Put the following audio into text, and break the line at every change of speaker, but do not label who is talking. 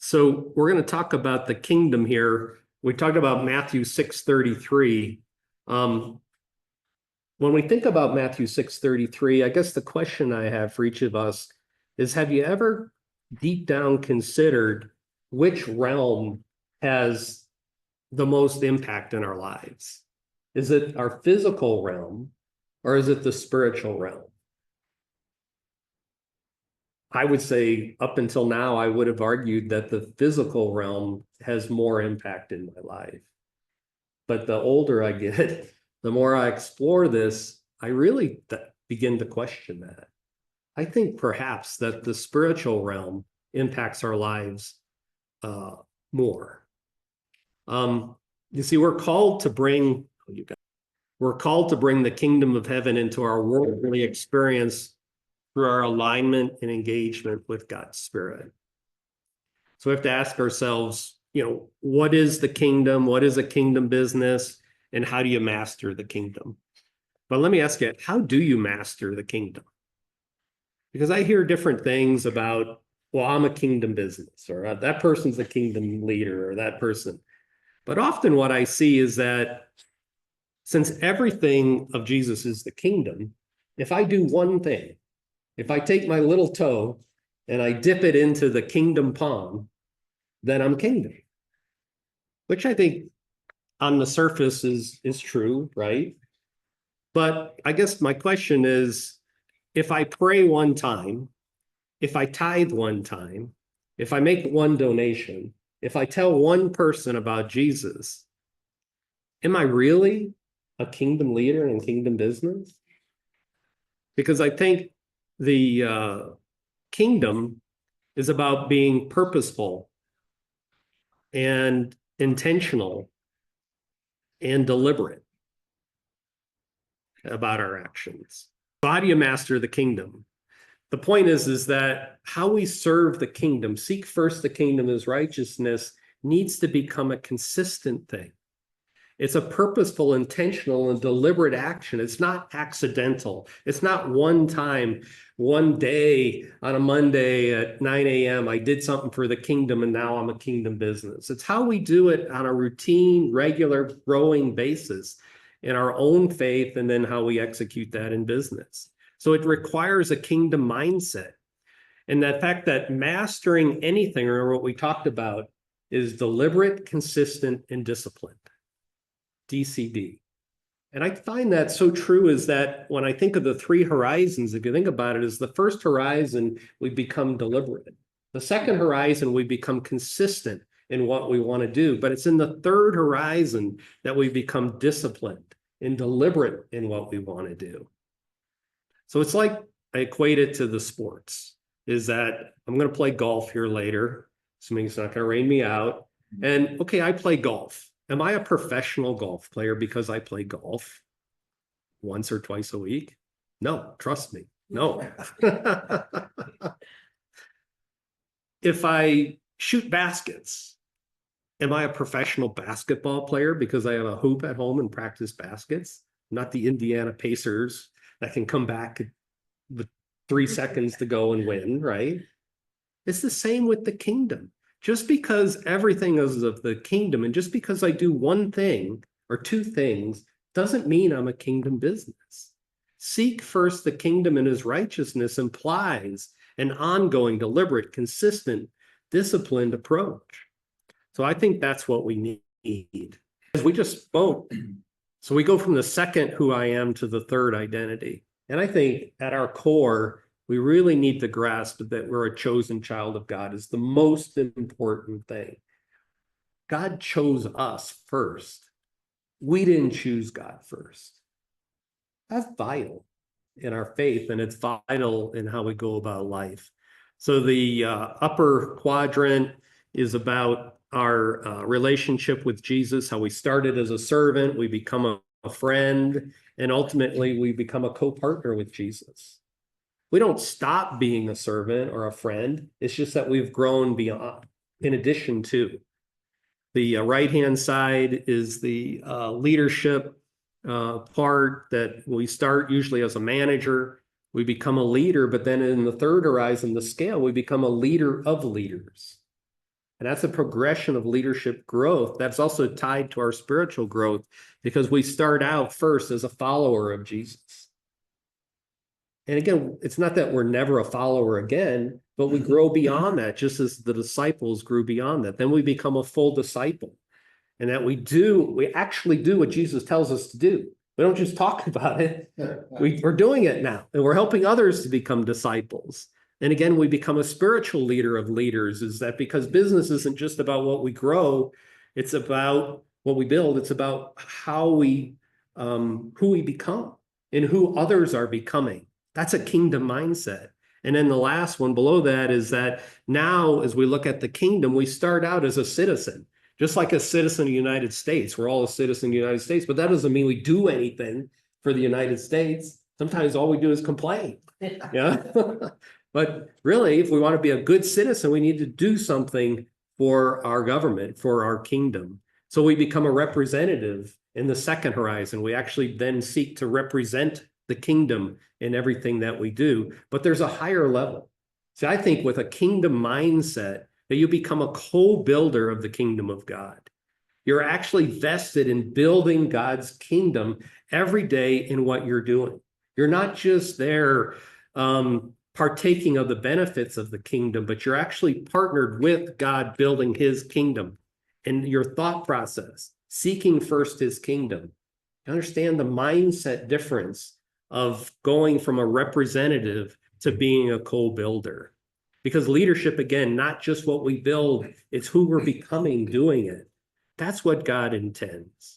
So we're going to talk about the kingdom here. We talked about Matthew 6:33. When we think about Matthew 6:33, I guess the question I have for each of us is, have you ever deep down considered which realm has the most impact in our lives? Is it our physical realm or is it the spiritual realm? I would say up until now, I would have argued that the physical realm has more impact in my life. But the older I get, the more I explore this, I really begin to question that. I think perhaps that the spiritual realm impacts our lives more. You see, we're called to bring the kingdom of heaven into our world, really experience through our alignment and engagement with God's Spirit. So we have to ask ourselves, what is the kingdom? What is a kingdom business? And how do you master the kingdom? But let me ask you, how do you master the kingdom? Because I hear different things about, well, I'm a kingdom business, or that person's a kingdom leader, or that person. But often what I see is that since everything of Jesus is the kingdom, if I do one thing, if I take my little toe and I dip it into the kingdom pond, then I'm kingdom. Which I think on the surface is true, right? But I guess my question is, if I pray one time, if I tithe one time, if I make one donation, if I tell one person about Jesus, am I really a kingdom leader in kingdom business? Because I think the kingdom is about being purposeful and intentional and deliberate about our actions. So how do you master the kingdom? The point is that how we serve the kingdom, seek first the kingdom as righteousness, needs to become a consistent thing. It's a purposeful, intentional, and deliberate action. It's not accidental. It's not one time, one day on a Monday at 9 a.m. I did something for the kingdom and now I'm a kingdom business. It's how we do it on a routine, regular, growing basis in our own faith, and then how we execute that in business. So it requires a kingdom mindset. And the fact that mastering anything, or what we talked about, is deliberate, consistent, and disciplined. DCD. And I find that so true is that when I think of the three horizons, if you think about it, is the first horizon, we become deliberate. The second horizon, we become consistent in what we want to do. But it's in the third horizon that we become disciplined and deliberate in what we want to do. So it's like I equate it to the sports, is that I'm going to play golf here later, assuming it's not going to rain me out. And okay, I play golf. Am I a professional golf player because I play golf once or twice a week? No, trust me, no. If I shoot baskets, am I a professional basketball player because I have a hoop at home and practice baskets? Not the Indiana Pacers that can come back with 3 seconds to go and win, right? It's the same with the kingdom. Just because everything is of the kingdom, and just because I do one thing or two things, doesn't mean I'm a kingdom business. Seek first the kingdom and his righteousness implies an ongoing, deliberate, consistent, disciplined approach. So I think that's what we need. As we just spoke, so we go from the second who I am to the third identity. And I think at our core, we really need to grasp that we're a chosen child of God is the most important thing. God chose us first. We didn't choose God first. That's vital in our faith, and it's vital in how we go about life. So the upper quadrant is about our relationship with Jesus, how we started as a servant, we become a friend, and ultimately we become a co-partner with Jesus. We don't stop being a servant or a friend. It's just that we've grown beyond, in addition to. The right-hand side is the leadership part that we start usually as a manager. We become a leader, but then in the third horizon, the scale, we become a leader of leaders. And that's a progression of leadership growth. That's also tied to our spiritual growth because we start out first as a follower of Jesus. And again, it's not that we're never a follower again, but we grow beyond that, just as the disciples grew beyond that. Then we become a full disciple. And that we actually do what Jesus tells us to do. We don't just talk about it. We're doing it now, and we're helping others to become disciples. And again, we become a spiritual leader of leaders, is that because business isn't just about what we grow, it's about what we build. It's about how who we become and who others are becoming. That's a kingdom mindset. And then the last one below that is that now, as we look at the kingdom, we start out as a citizen. Just like a citizen of the United States, we're all a citizen of the United States, but that doesn't mean we do anything for the United States. Sometimes all we do is complain. Yeah. But really, if we want to be a good citizen, we need to do something for our government, for our kingdom. So we become a representative in the second horizon. We actually then seek to represent the kingdom in everything that we do. But there's a higher level. See, I think with a kingdom mindset, that you become a co-builder of the kingdom of God. You're actually vested in building God's kingdom every day in what you're doing. You're not just there partaking of the benefits of the kingdom, but you're actually partnered with God building his kingdom and your thought process, seeking first his kingdom. You understand the mindset difference of going from a representative to being a co-builder. Because leadership, again, not just what we build, it's who we're becoming doing it. That's what God intends.